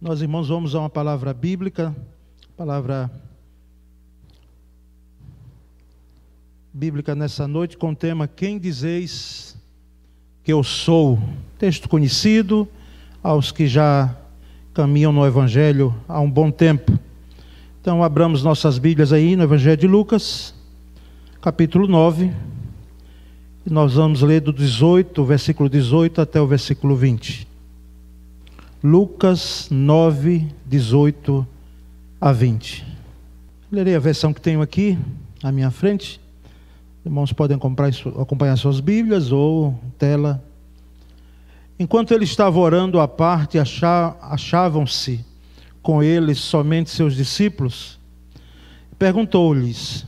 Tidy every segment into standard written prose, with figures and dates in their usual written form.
Nós, irmãos, vamos a uma palavra bíblica, nessa noite com o tema Quem dizeis que eu sou? Texto conhecido aos que já caminham no Evangelho há um bom tempo. Então, abramos nossas Bíblias aí no Evangelho de Lucas, capítulo 9, e nós vamos ler do versículo 18 até o versículo 20. Lucas 9, 18 a 20. Lerei a versão que tenho aqui à minha frente. Os irmãos podem acompanhar suas Bíblias ou tela. Enquanto ele estava orando à parte, achavam-se com ele somente seus discípulos. Perguntou-lhes: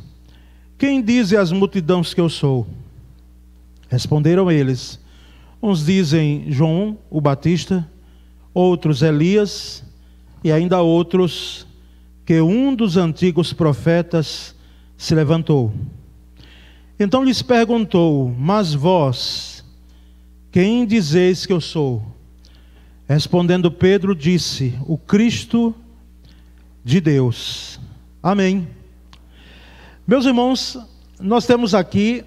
quem dizem as multidões que eu sou? Responderam eles: uns dizem João o Batista, outros Elias, e ainda outros que um dos antigos profetas se levantou. Então lhes perguntou: mas vós, quem dizeis que eu sou? Respondendo Pedro, disse: o Cristo de Deus. Amém. Meus irmãos, nós temos aqui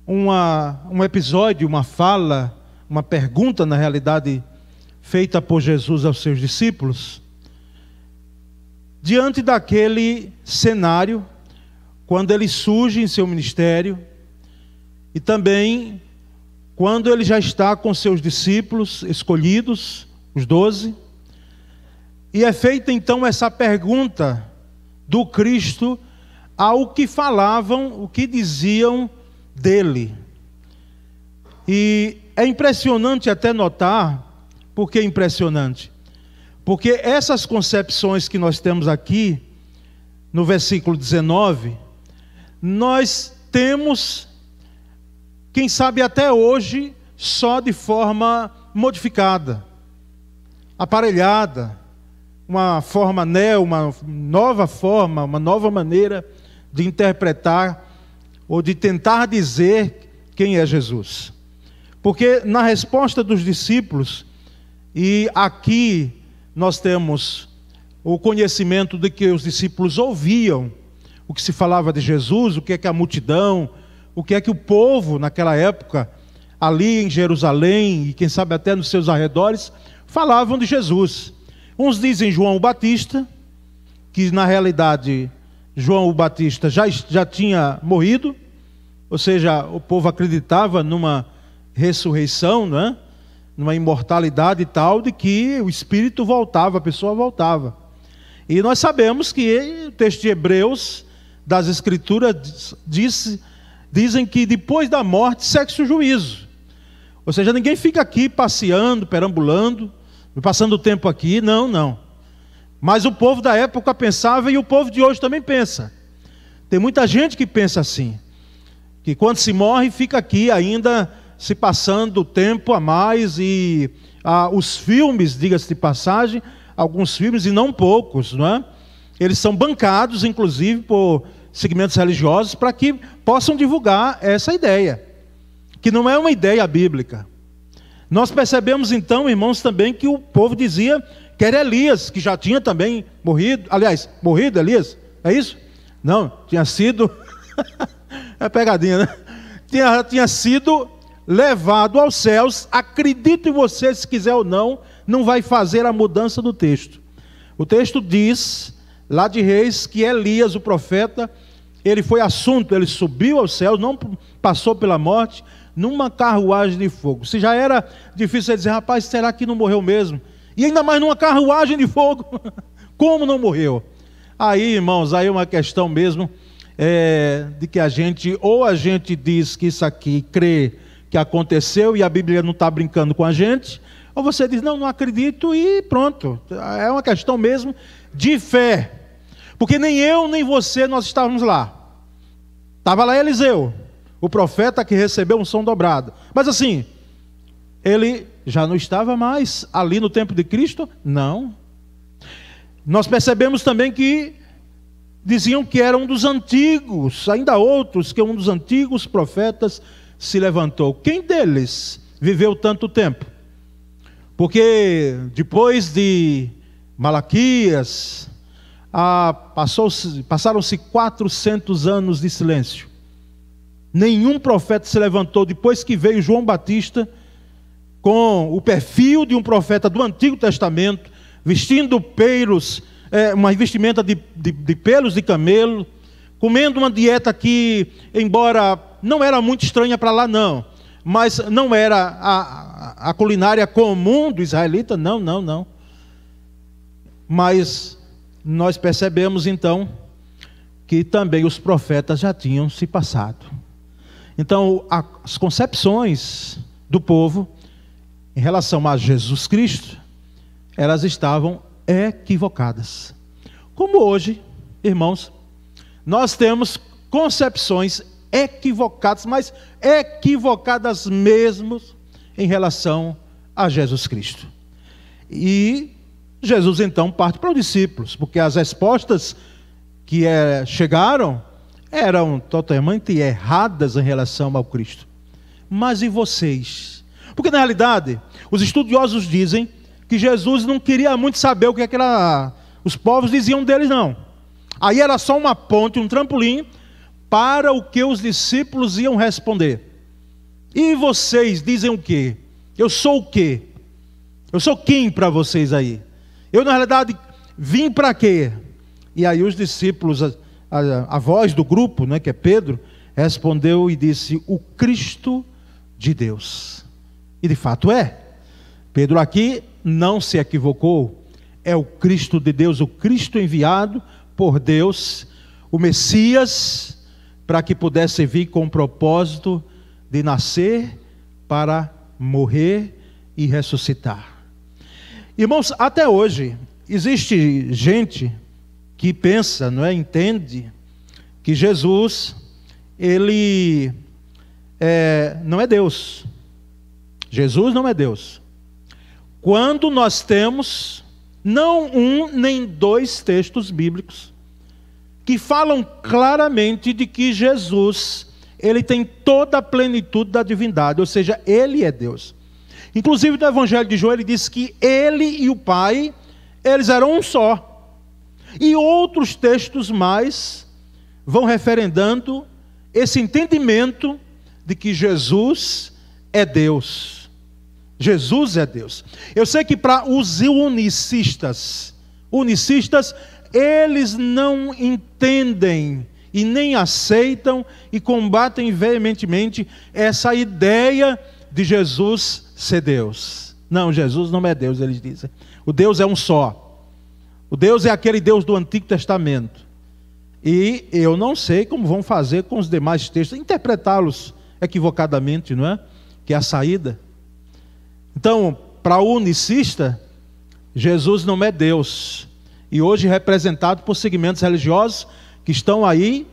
um episódio, uma fala, uma pergunta, na realidade, feita por Jesus aos seus discípulos, diante daquele cenário, quando ele surge em seu ministério, e também quando ele já está com seus discípulos escolhidos, os 12, e é feita então essa pergunta do Cristo ao que falavam, o que diziam dele. E é impressionante até notar. Por que impressionante? Porque essas concepções que nós temos aqui, no versículo 19, nós temos, quem sabe até hoje, só de forma modificada, aparelhada, uma forma uma nova forma, uma nova maneira de interpretar ou de tentar dizer quem é Jesus. Porque na resposta dos discípulos, e aqui nós temos o conhecimento de que os discípulos ouviam o que se falava de Jesus, o que é que a multidão, o que é que o povo naquela época, ali em Jerusalém, e quem sabe até nos seus arredores, falavam de Jesus. Uns dizem João o Batista, que na realidade João o Batista já tinha morrido, ou seja, o povo acreditava numa ressurreição, não é? Numa imortalidade tal de que o espírito voltava, a pessoa voltava. E nós sabemos que o texto de Hebreus, das Escrituras, dizem que depois da morte segue-se o juízo. Ou seja, ninguém fica aqui passeando, perambulando, passando o tempo aqui, não. Mas o povo da época pensava, e o povo de hoje também pensa. Tem muita gente que pensa assim, que quando se morre fica aqui ainda se passando tempo a mais, e os filmes, diga-se de passagem, alguns filmes, e não poucos, não é? Eles são bancados, inclusive, por segmentos religiosos, para que possam divulgar essa ideia, que não é uma ideia bíblica. Nós percebemos então, irmãos, também que o povo dizia que era Elias, que já tinha também morrido, morrido Elias, é isso? Não, tinha sido, é pegadinha, né? Tinha sido levado aos céus. Acredite em você, se quiser ou não vai fazer a mudança do texto. O texto diz, lá de Reis, que Elias, o profeta, ele foi assunto, ele subiu aos céus, não passou pela morte, numa carruagem de fogo. Se já era difícil dizer, rapaz, será que não morreu mesmo? E ainda mais numa carruagem de fogo, como não morreu? Aí, irmãos, aí é uma questão mesmo, de que a gente diz que isso aqui crê que aconteceu e a Bíblia não está brincando com a gente, ou você diz, não acredito, e pronto. É uma questão mesmo de fé, porque nem eu nem você nós estávamos lá. Estava lá Eliseu, o profeta que recebeu unção dobrada, mas assim, ele já não estava mais ali no tempo de Cristo? Não. Nós percebemos também que diziam que era um dos antigos, ainda outros, que um dos antigos profetas se levantou. Quem deles viveu tanto tempo? Porque depois de Malaquias, passaram-se 400 anos de silêncio. Nenhum profeta se levantou depois que veio João Batista, com o perfil de um profeta do Antigo Testamento, vestindo pelos, uma vestimenta de pelos de camelo, comendo uma dieta que, embora não era muito estranha para lá não, mas não era a culinária comum do israelita, não. Mas nós percebemos então que também os profetas já tinham se passado. Então as concepções do povo em relação a Jesus Cristo, elas estavam equivocadas. Como hoje, irmãos, nós temos concepções equivocadas, mas equivocadas mesmo em relação a Jesus Cristo. E Jesus então parte para os discípulos, porque as respostas que chegaram eram totalmente erradas em relação ao Cristo. Mas e vocês? Porque na realidade, os estudiosos dizem que Jesus não queria muito saber o que os povos diziam dele, não. Aí era só uma ponte, um trampolim, para o que os discípulos iam responder. E vocês dizem o quê? Eu sou o quê? Eu sou quem para vocês aí? Eu na realidade vim para quê? E aí os discípulos, a voz do grupo, né, que é Pedro, respondeu e disse: o Cristo de Deus. E de fato é. Pedro aqui não se equivocou. É o Cristo de Deus, o Cristo enviado por Deus, o Messias, para que pudesse vir com o propósito de nascer para morrer e ressuscitar. Irmãos, até hoje existe gente que pensa, não é, entende que Jesus ele não é Deus. Jesus não é Deus. Quando nós temos não um nem dois textos bíblicos que falam claramente de que Jesus, ele tem toda a plenitude da divindade, ou seja, ele é Deus. Inclusive no Evangelho de João ele diz que ele e o Pai, eles eram um só. E outros textos mais vão referendando esse entendimento de que Jesus é Deus. Jesus é Deus. Eu sei que para os unicistas, eles não entendem e nem aceitam e combatem veementemente essa ideia de Jesus ser Deus. Não, Jesus não é Deus, eles dizem. O Deus é um só. O Deus é aquele Deus do Antigo Testamento. E eu não sei como vão fazer com os demais textos, interpretá-los equivocadamente, não é? Que é a saída. Então, para o unicista, Jesus não é Deus. E hoje representado por segmentos religiosos que estão aí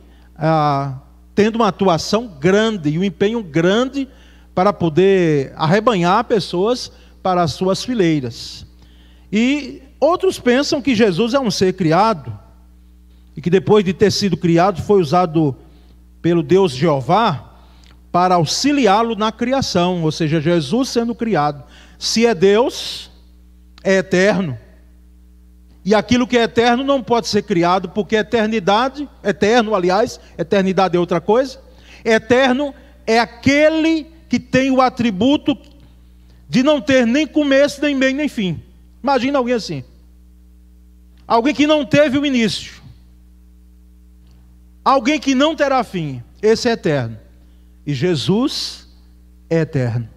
tendo uma atuação grande e um empenho grande para poder arrebanhar pessoas para as suas fileiras. E outros pensam que Jesus é um ser criado e que depois de ter sido criado foi usado pelo Deus Jeová para auxiliá-lo na criação, ou seja, Jesus sendo criado. Se é Deus, é eterno. E aquilo que é eterno não pode ser criado, porque eternidade é outra coisa. Eterno é aquele que tem o atributo de não ter nem começo, nem meio, nem fim. Imagina alguém assim. Alguém que não teve o início. Alguém que não terá fim. Esse é eterno. E Jesus é eterno.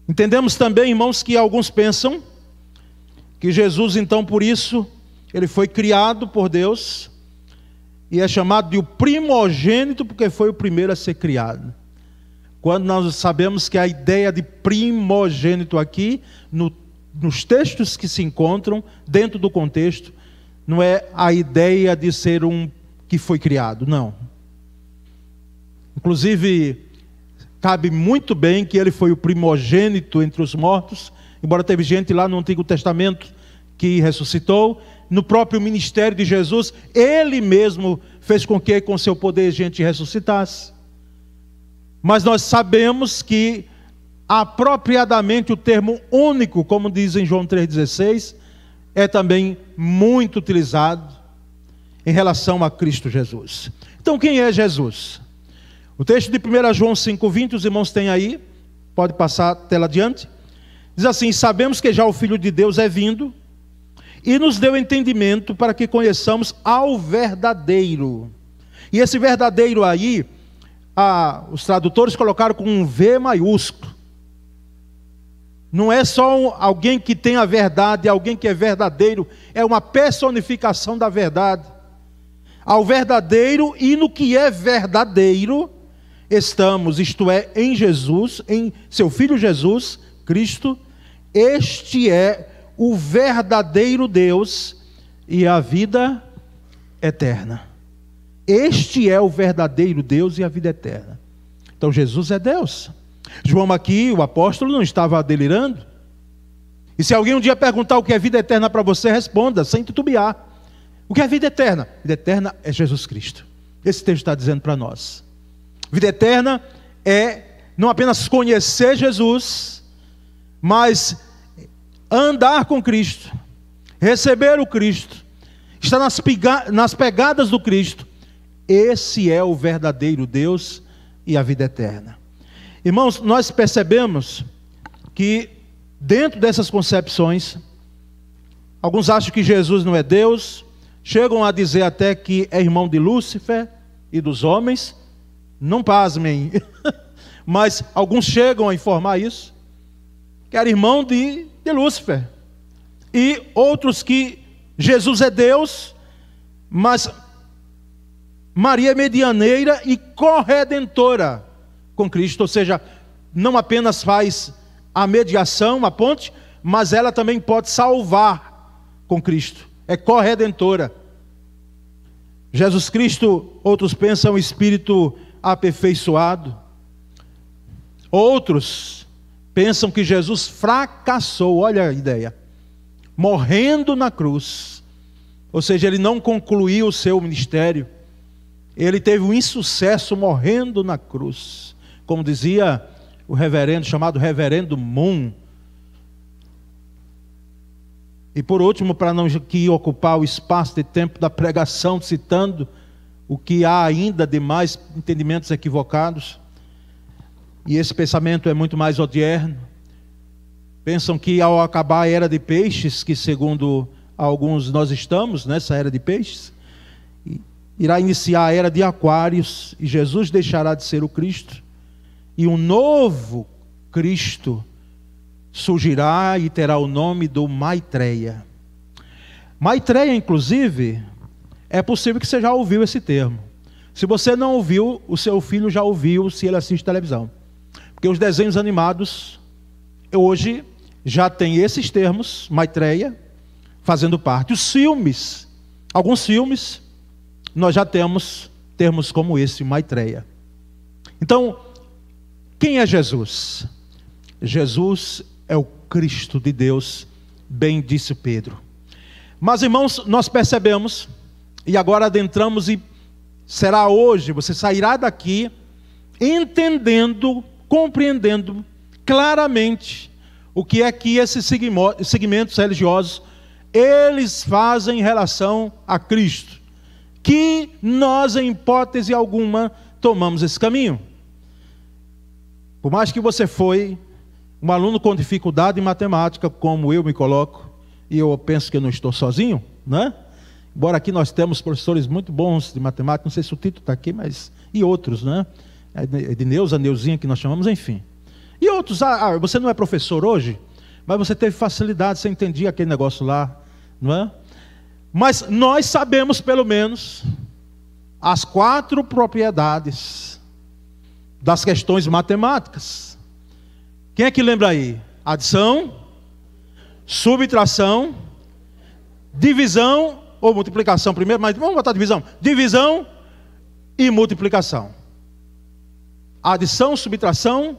Entendemos também, irmãos, que alguns pensam que Jesus, então, por isso, ele foi criado por Deus e é chamado de o primogênito porque foi o primeiro a ser criado. Quando nós sabemos que a ideia de primogênito aqui, nos textos que se encontram dentro do contexto, não é a ideia de ser um que foi criado, não. Inclusive, cabe muito bem que ele foi o primogênito entre os mortos, embora teve gente lá no Antigo Testamento que ressuscitou. No próprio ministério de Jesus, ele mesmo fez com que com seu poder gente ressuscitasse. Mas nós sabemos que apropriadamente o termo único, como diz em João 3,16, é também muito utilizado em relação a Cristo Jesus. Então, quem é Jesus? O texto de 1 João 5,20, os irmãos têm aí, pode passar a tela adiante. Diz assim: sabemos que já o Filho de Deus é vindo e nos deu entendimento para que conheçamos ao verdadeiro. E esse verdadeiro aí, os tradutores colocaram com um V maiúsculo. Não é só alguém que tem a verdade, alguém que é verdadeiro, é uma personificação da verdade. Ao verdadeiro, e no que é verdadeiro estamos, isto é, em Jesus, em seu Filho Jesus Cristo. Este é o verdadeiro Deus e a vida eterna. Este é o verdadeiro Deus e a vida eterna. Então Jesus é Deus. João aqui, o apóstolo, não estava delirando. E se alguém um dia perguntar o que é vida eterna para você, responda, sem titubear. O que é vida eterna? Vida eterna é Jesus Cristo. Esse texto está dizendo para nós. Vida eterna é não apenas conhecer Jesus, mas andar com Cristo, receber o Cristo, estar nas pegadas do Cristo. Esse é o verdadeiro Deus e a vida eterna. Irmãos, nós percebemos que dentro dessas concepções, alguns acham que Jesus não é Deus, chegam a dizer até que é irmão de Lúcifer e dos homens. Não pasmem, mas alguns chegam a informar isso, que era irmão de Lúcifer. E outros que Jesus é Deus, mas Maria é medianeira e corredentora com Cristo, ou seja, não apenas faz a mediação, a ponte, mas ela também pode salvar com Cristo, é corredentora. Jesus Cristo, outros pensam, espírito aperfeiçoado. Outros pensam que Jesus fracassou, olha a ideia, morrendo na cruz, ou seja, ele não concluiu o seu ministério, ele teve um insucesso morrendo na cruz, como dizia o reverendo, chamado reverendo Moon. E por último, para não aqui ocupar o espaço de tempo da pregação, citando o que há ainda de mais entendimentos equivocados, e esse pensamento é muito mais odierno, pensam que ao acabar a era de peixes, que segundo alguns nós estamos nessa era de peixes, irá iniciar a era de aquários, e Jesus deixará de ser o Cristo, e um novo Cristo surgirá e terá o nome do Maitreya. Maitreya, inclusive, é possível que você já ouviu esse termo. Se você não ouviu, o seu filho já ouviu, se ele assiste televisão. Porque os desenhos animados, hoje, já tem esses termos, Maitreya, fazendo parte. Os filmes, alguns filmes, nós já temos termos como esse, Maitreya. Então, quem é Jesus? Jesus é o Cristo de Deus, bem disse Pedro. Mas, irmãos, nós percebemos, e agora adentramos, e será hoje, você sairá daqui entendendo, compreendendo claramente o que é que esses segmentos religiosos, eles fazem em relação a Cristo, que nós, em hipótese alguma, tomamos esse caminho. Por mais que você foi um aluno com dificuldade em matemática, como eu me coloco, e eu penso que eu não estou sozinho, né? Embora aqui nós temos professores muito bons de matemática, não sei se o Tito está aqui, mas... E outros, né? De Neuza, Neuzinha, que nós chamamos, enfim. E outros, você não é professor hoje, mas você teve facilidade, você entendia aquele negócio lá, não é? Mas nós sabemos, pelo menos, as 4 propriedades das questões matemáticas. Quem é que lembra aí? Adição, subtração, divisão ou multiplicação primeiro, mas vamos botar divisão. Divisão e multiplicação. Adição, subtração,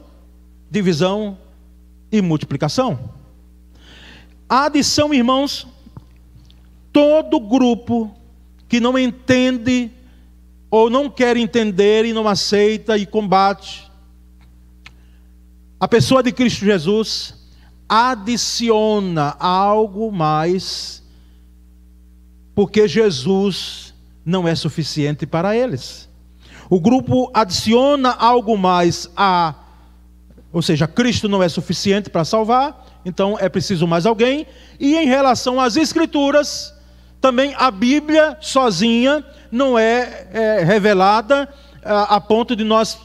divisão e multiplicação. A adição, irmãos, todo grupo que não entende ou não quer entender e não aceita e combate A pessoa de Cristo Jesus adiciona algo mais, porque Jesus não é suficiente para eles. O grupo adiciona algo mais ou seja, Cristo não é suficiente para salvar, então é preciso mais alguém. E em relação às Escrituras, também a Bíblia sozinha não é revelada a ponto de nós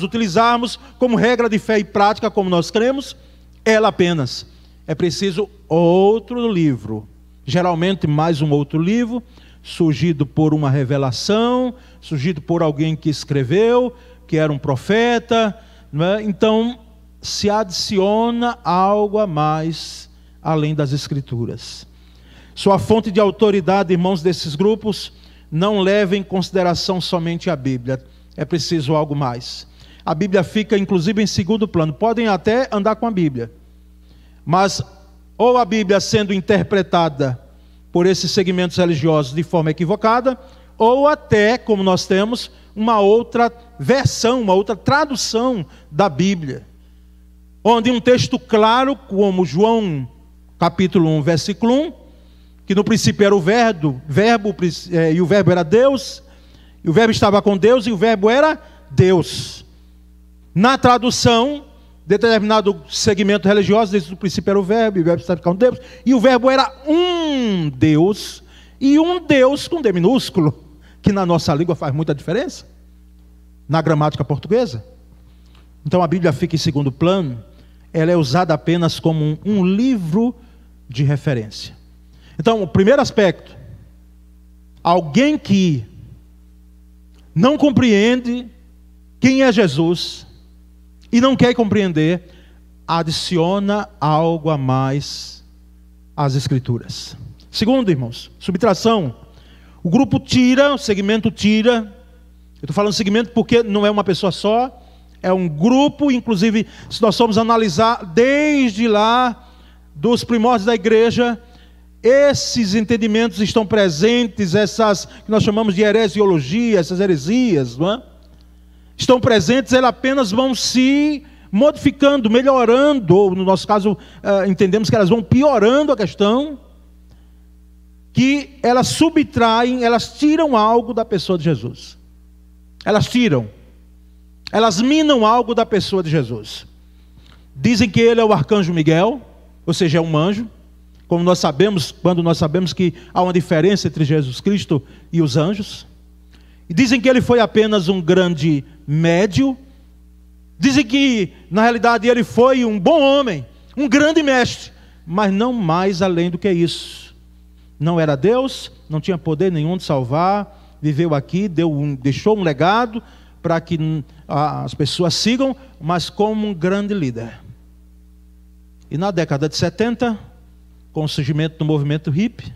utilizarmos como regra de fé e prática, como nós cremos, ela apenas. É preciso outro livro, geralmente mais um outro livro, surgido por uma revelação, surgido por alguém que escreveu, que era um profeta, não é? Então, se adiciona algo a mais, além das Escrituras. Sua fonte de autoridade, irmãos, desses grupos, não leva em consideração somente a Bíblia. É preciso algo mais. A Bíblia fica, inclusive, em segundo plano. Podem até andar com a Bíblia, mas ou a Bíblia sendo interpretada por esses segmentos religiosos de forma equivocada, ou até, como nós temos, uma outra versão, uma outra tradução da Bíblia, onde um texto claro, como João capítulo 1, versículo 1, que no princípio era o verbo, e o verbo era Deus, e o verbo estava com Deus, e o verbo era Deus. Na tradução, determinado segmento religioso diz que no princípio era o verbo, e o verbo estava com Deus, e o verbo era um Deus, e um Deus com D minúsculo, que na nossa língua faz muita diferença, na gramática portuguesa. Então a Bíblia fica em segundo plano, ela é usada apenas como um livro de referência. Então, o primeiro aspecto, alguém que não compreende quem é Jesus e não quer compreender, adiciona algo a mais às Escrituras. Segundo, irmãos, subtração. O grupo tira, o segmento tira. Eu estou falando segmento porque não é uma pessoa só, é um grupo. Inclusive, se nós formos analisar desde lá, dos primórdios da igreja, esses entendimentos estão presentes, essas que nós chamamos de heresiologia, essas heresias, não é? Estão presentes, elas apenas vão se modificando, melhorando, ou no nosso caso, entendemos que elas vão piorando a questão, que elas subtraem, elas tiram algo da pessoa de Jesus. Elas minam algo da pessoa de Jesus. Dizem que ele é o arcanjo Miguel, ou seja, é um anjo, como nós sabemos, quando nós sabemos que há uma diferença entre Jesus Cristo e os anjos. E dizem que ele foi apenas um grande médio. Dizem que, na realidade, ele foi um bom homem, um grande mestre, mas não mais além do que isso. Não era Deus, não tinha poder nenhum de salvar, viveu aqui, deixou um legado para que as pessoas sigam, mas como um grande líder. E na década de 70, com o surgimento do movimento hippie,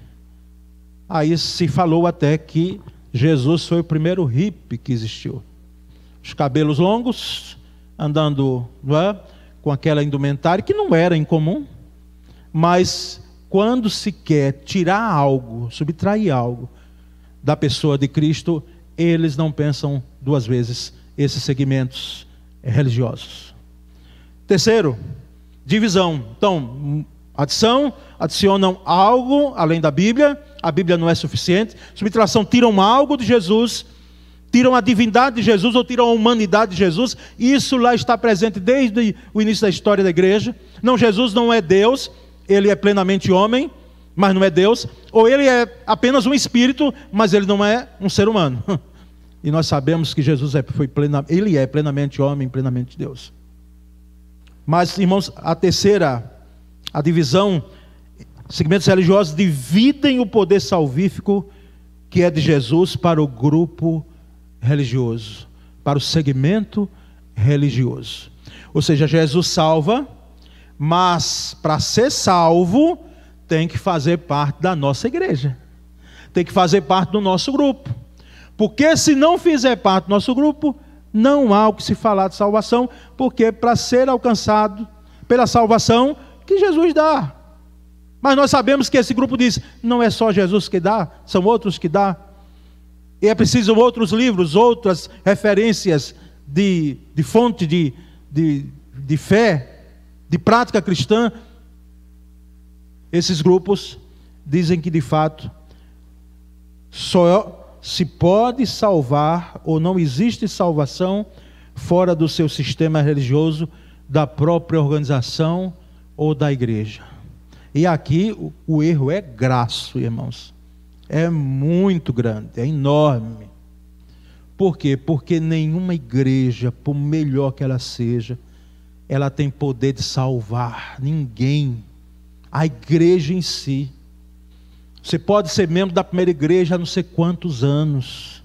aí se falou até que Jesus foi o primeiro hippie que existiu. Os cabelos longos, andando, não é, com aquela indumentária, que não era incomum, mas quando se quer tirar algo, subtrair algo da pessoa de Cristo, eles não pensam duas vezes, esses segmentos religiosos. Terceiro, divisão. Então, adicionam algo além da Bíblia, a Bíblia não é suficiente. Subtração, tiram algo de Jesus, tiram a divindade de Jesus ou tiram a humanidade de Jesus. Isso lá está presente desde o início da história da igreja. Não, Jesus não é Deus, ele é plenamente homem, mas não é Deus. Ou ele é apenas um espírito, mas ele não é um ser humano. E nós sabemos que Jesus ele é plenamente homem, plenamente Deus. Mas, irmãos, a divisão, segmentos religiosos dividem o poder salvífico que é de Jesus para o grupo religioso, para o segmento religioso. Ou seja, Jesus salva, mas para ser salvo tem que fazer parte da nossa igreja, tem que fazer parte do nosso grupo, porque se não fizer parte do nosso grupo, não há o que se falar de salvação, porque para ser alcançado pela salvação que Jesus dá. Mas nós sabemos que esse grupo diz, não é só Jesus que dá, são outros que dá. E é preciso outros livros, outras referências de fonte de de fé, de prática cristã, esses grupos dizem que de fato só se pode salvar, ou não existe salvação fora do seu sistema religioso, da própria organização ou da igreja. E aqui o erro é grasso, irmãos. É muito grande, é enorme. Por quê? Porque nenhuma igreja, por melhor que ela seja, ela tem poder de salvar ninguém. A igreja em si. Você pode ser membro da primeira igreja há não sei quantos anos,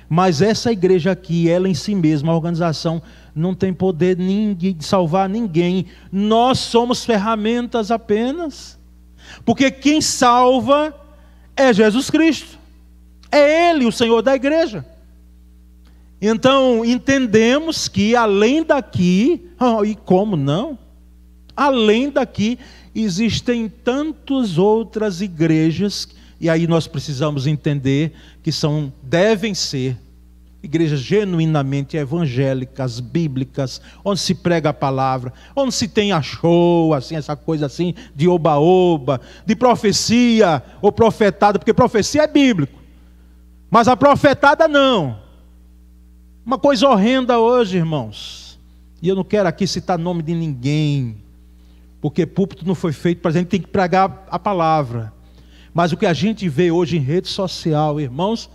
mas essa igreja aqui, ela em si mesma, a organização, não tem poder de salvar ninguém. Nós somos ferramentas apenas, porque quem salva é Jesus Cristo, é Ele o Senhor da igreja. Então entendemos que além daqui, e como não? Além daqui existem tantas outras igrejas, e aí nós precisamos entender que devem ser igrejas genuinamente evangélicas, bíblicas, onde se prega a palavra, onde se tem show, assim, essa coisa assim, de oba-oba, de profecia ou profetada, porque profecia é bíblico, mas a profetada não. Uma coisa horrenda hoje, irmãos, e eu não quero aqui citar nome de ninguém, porque púlpito não foi feito para a gente, tem que pregar a palavra. Mas o que a gente vê hoje em rede social, irmãos,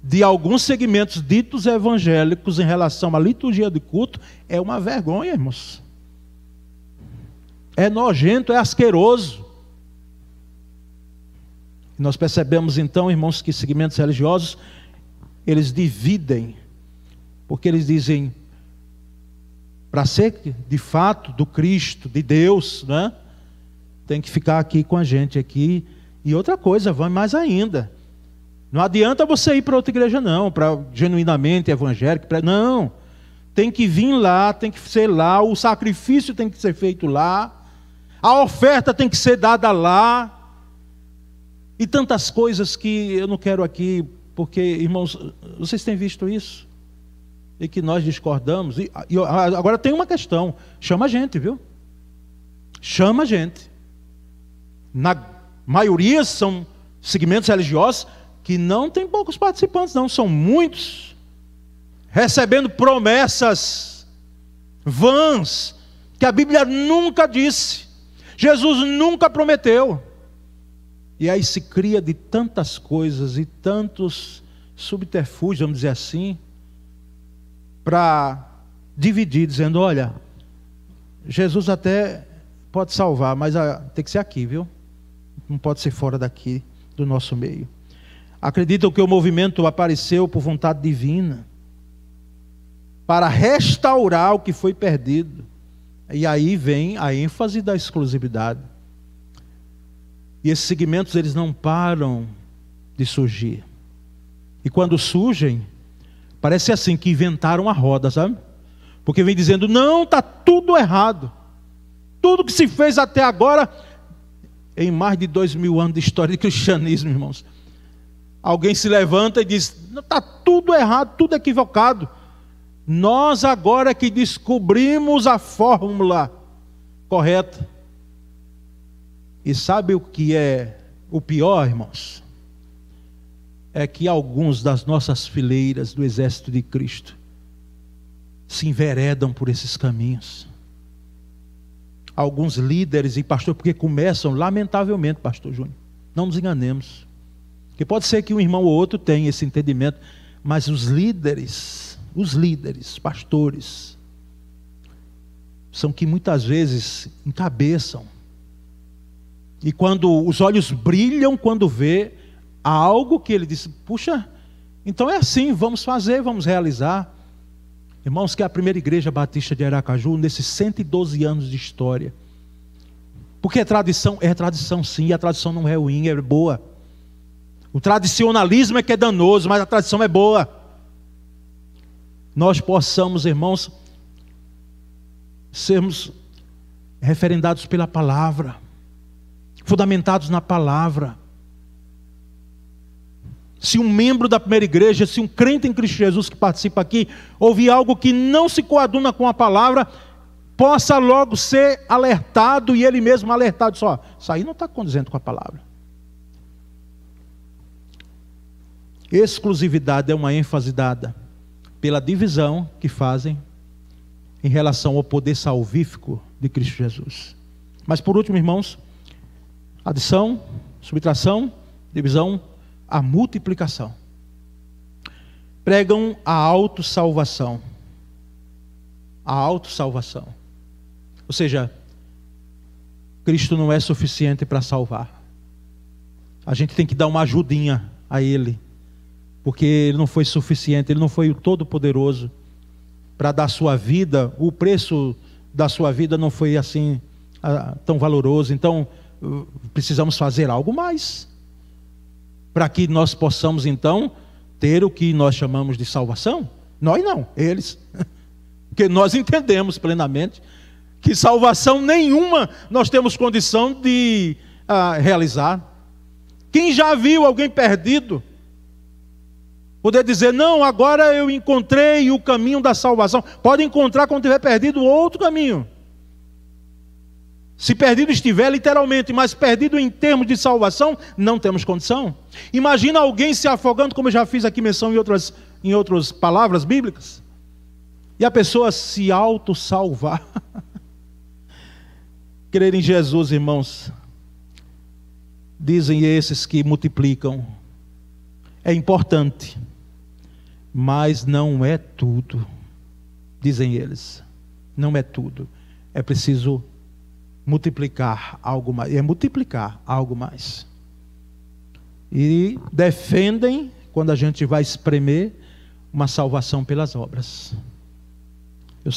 de alguns segmentos ditos evangélicos em relação à liturgia de culto, é uma vergonha, irmãos. É nojento, é asqueroso. Nós percebemos então, irmãos, que segmentos religiosos, eles dividem, porque eles dizem, para ser de fato do Cristo, de Deus, né? Tem que ficar aqui com a gente aqui. E outra coisa, vai mais ainda. Não adianta você ir para outra igreja não, para genuinamente evangélico, não. Tem que vir lá, tem que ser lá, o sacrifício tem que ser feito lá, a oferta tem que ser dada lá. E tantas coisas que eu não quero aqui, porque, irmãos, vocês têm visto isso? E que nós discordamos. E agora tem uma questão, chama a gente, viu? Chama a gente. Na maioria são segmentos religiosos que não tem poucos participantes, não, são muitos, recebendo promessas vãs, que a Bíblia nunca disse, Jesus nunca prometeu. E aí se cria de tantas coisas e tantos subterfúgios, vamos dizer assim, para dividir, dizendo, olha, Jesus até pode salvar, mas tem que ser aqui, viu? Não pode ser fora daqui, do nosso meio. Acreditam que o movimento apareceu por vontade divina, para restaurar o que foi perdido. E aí vem a ênfase da exclusividade. E esses segmentos, eles não param de surgir. E quando surgem, parece assim que inventaram a roda, sabe? Porque vem dizendo, não, está tudo errado. Tudo que se fez até agora, em mais de 2000 anos de história de cristianismo, irmãos. Alguém se levanta e diz, está tudo errado, tudo equivocado. Nós agora que descobrimos a fórmula correta. E sabe o que é o pior, irmãos? É que alguns das nossas fileiras do exército de Cristo se enveredam por esses caminhos. Alguns líderes e pastor, porque começam, lamentavelmente, pastor Júnior, não nos enganemos, que pode ser que um irmão ou outro tenha esse entendimento, mas os líderes, pastores, são que muitas vezes encabeçam, e quando os olhos brilham, quando vê algo que ele diz, puxa, então é assim, vamos fazer, vamos realizar. Irmãos, que a primeira igreja batista de Aracaju, nesses 112 anos de história, porque é tradição sim, e a tradição não é ruim, é boa. O tradicionalismo é que é danoso, mas a tradição é boa. Nós possamos, irmãos, sermos referendados pela palavra, fundamentados na palavra. Se um membro da primeira igreja, se um crente em Cristo Jesus que participa aqui, ouvir algo que não se coaduna com a palavra, possa logo ser alertado e ele mesmo alertado. Só, isso aí não está condizendo com a palavra. Exclusividade é uma ênfase dada pela divisão que fazem em relação ao poder salvífico de Cristo Jesus. Mas por último, irmãos, adição, subtração, divisão, a multiplicação. Pregam a autossalvação. A autossalvação. Ou seja, Cristo não é suficiente para salvar. A gente tem que dar uma ajudinha a Ele, porque Ele não foi suficiente, Ele não foi o Todo-Poderoso para dar sua vida. O preço da sua vida não foi assim tão valoroso. Então precisamos fazer algo mais para que nós possamos então ter o que nós chamamos de salvação. Nós não, eles. Porque nós entendemos plenamente que salvação nenhuma nós temos condição de realizar. Quem já viu alguém perdido poder dizer, não, agora eu encontrei o caminho da salvação? Pode encontrar quando tiver perdido outro caminho. Se perdido estiver, literalmente, mas perdido em termos de salvação, não temos condição. Imagina alguém se afogando, como eu já fiz aqui menção em outras palavras bíblicas, e a pessoa se auto-salvar. Crer em Jesus, irmãos, dizem esses que multiplicam, é importante, mas não é tudo. Dizem eles, não é tudo. É preciso multiplicar algo mais. É multiplicar algo mais. E defendem, quando a gente vai espremer, uma salvação pelas obras. Eu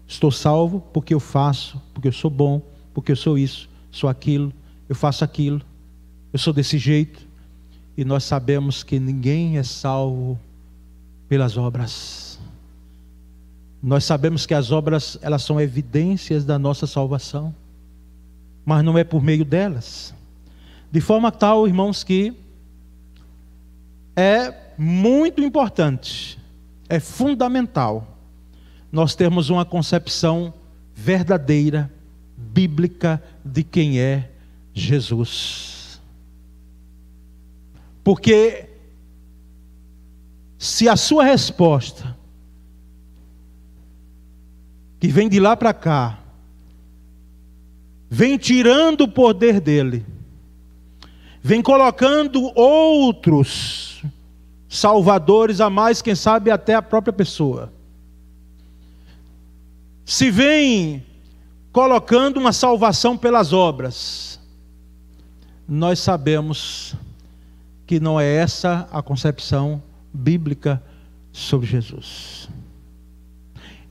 estou salvo porque eu faço, porque eu sou bom, porque eu sou isso, sou aquilo, eu faço aquilo, eu sou desse jeito. E nós sabemos que ninguém é salvo pelas obras. Nós sabemos que as obras, elas são evidências da nossa salvação, mas não é por meio delas. De forma tal, irmãos, que é muito importante, é fundamental nós termos uma concepção verdadeira, bíblica, de quem é Jesus. Porque se a sua resposta, que vem de lá para cá, vem tirando o poder dele, vem colocando outros salvadores a mais, quem sabe até a própria pessoa, se vem colocando uma salvação pelas obras, nós sabemos que não é essa a concepção bíblica sobre Jesus.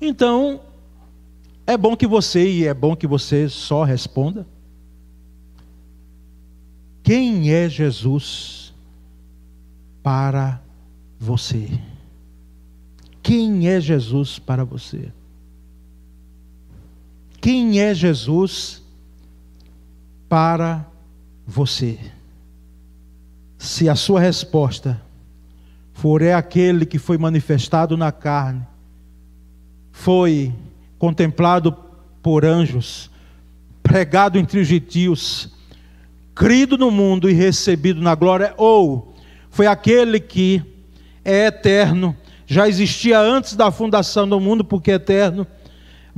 Então, é bom que você só responda: quem é Jesus para você? Quem é Jesus para você? Quem é Jesus para você? Se a sua resposta for é aquele que foi manifestado na carne, foi contemplado por anjos, pregado entre os gentios, crido no mundo e recebido na glória, ou foi aquele que é eterno, já existia antes da fundação do mundo, porque é eterno,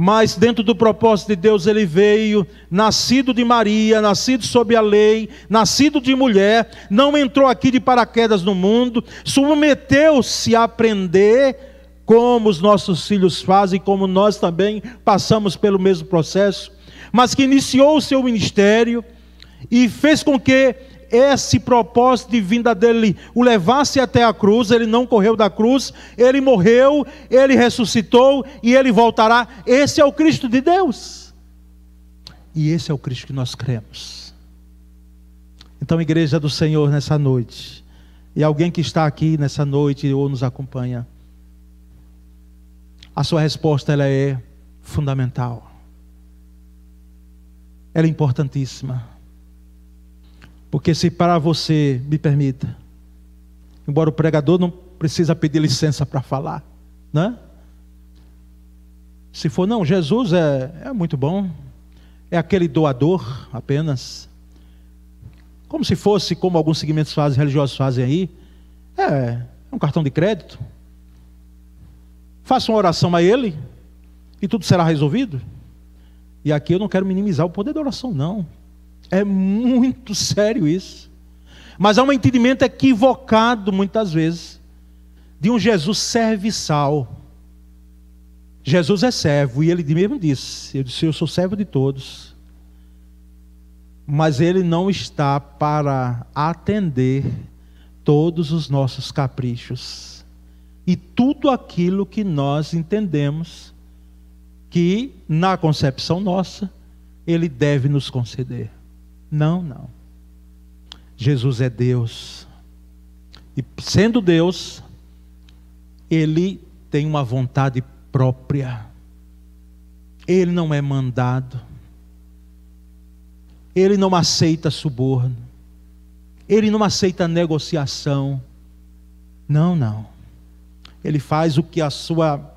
mas dentro do propósito de Deus ele veio, nascido de Maria, nascido sob a lei, nascido de mulher, não entrou aqui de paraquedas no mundo, submeteu-se a aprender como os nossos filhos fazem, como nós também passamos pelo mesmo processo, mas que iniciou o seu ministério e fez com que esse propósito de vinda dele o levasse até a cruz. Ele não correu da cruz, ele morreu, ele ressuscitou e ele voltará. Esse é o Cristo de Deus, e esse é o Cristo que nós cremos. Então, igreja do Senhor, nessa noite, e alguém que está aqui nessa noite ou nos acompanha, a sua resposta ela é fundamental, ela é importantíssima. Porque se para você, me permita, embora o pregador não precisa pedir licença para falar, né? Se for, não, Jesus é muito bom, é aquele doador apenas. Como se fosse, como alguns segmentos religiosos fazem aí, é um cartão de crédito. Faça uma oração a Ele e tudo será resolvido. E aqui eu não quero minimizar o poder da oração, não. É muito sério isso. Mas há um entendimento equivocado, muitas vezes, de um Jesus serviçal. Jesus é servo, e Ele mesmo disse, eu sou servo de todos. Mas Ele não está para atender todos os nossos caprichos. E tudo aquilo que nós entendemos que, na concepção nossa, Ele deve nos conceder. Não, não. Jesus é Deus. E sendo Deus, Ele tem uma vontade própria. Ele não é mandado. Ele não aceita suborno. Ele não aceita negociação. Não, não. Ele faz o que a sua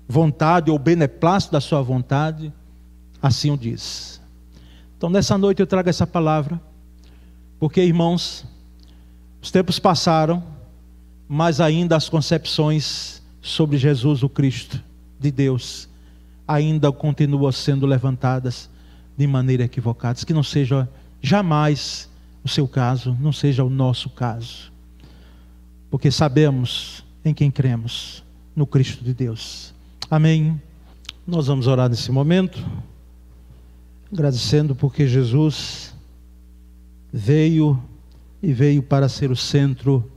vontade, ou o beneplácito da sua vontade, assim o diz. Então nessa noite eu trago essa palavra, porque, irmãos, os tempos passaram, mas ainda as concepções sobre Jesus, o Cristo de Deus, ainda continuam sendo levantadas de maneira equivocada. Que não seja jamais o seu caso, não seja o nosso caso, porque sabemos em quem cremos, no Cristo de Deus. Amém. Nós vamos orar nesse momento, agradecendo porque Jesus veio para ser o centro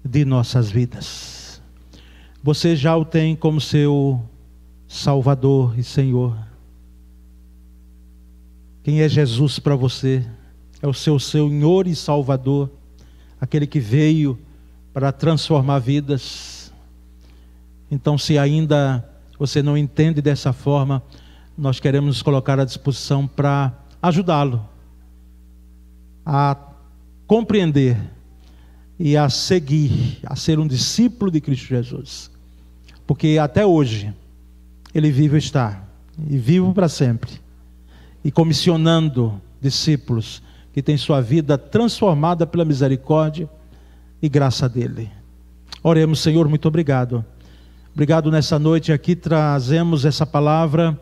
de nossas vidas. Você já o tem como seu Salvador e Senhor. Quem é Jesus para você? É o seu Senhor e Salvador, aquele que veio para transformar vidas. Então, se ainda você não entende dessa forma, nós queremos nos colocar à disposição para ajudá-lo a compreender e a seguir, a ser um discípulo de Cristo Jesus. Porque até hoje, Ele vivo está, e vivo para sempre, e comissionando discípulos que têm sua vida transformada pela misericórdia e graça dEle. Oremos. Senhor, muito obrigado. Obrigado nessa noite aqui, trazemos essa palavra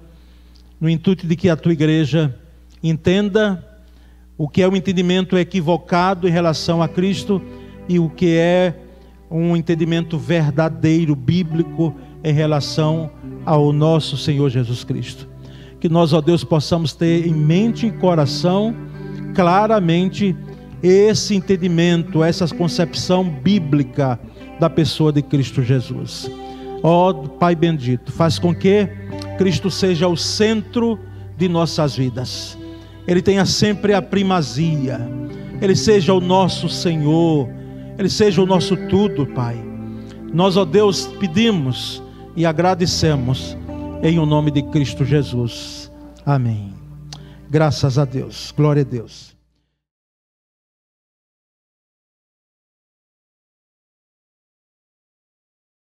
no intuito de que a Tua igreja entenda o que é um entendimento equivocado em relação a Cristo e o que é um entendimento verdadeiro, bíblico, em relação ao nosso Senhor Jesus Cristo. Que nós, ó Deus, possamos ter em mente e coração claramente esse entendimento, essa concepção bíblica da pessoa de Cristo Jesus. Ó Pai bendito, faz com que Cristo seja o centro de nossas vidas. Ele tenha sempre a primazia. Ele seja o nosso Senhor. Ele seja o nosso tudo, Pai. Nós, ó Deus, pedimos e agradecemos em o nome de Cristo Jesus. Amém. Graças a Deus. Glória a Deus.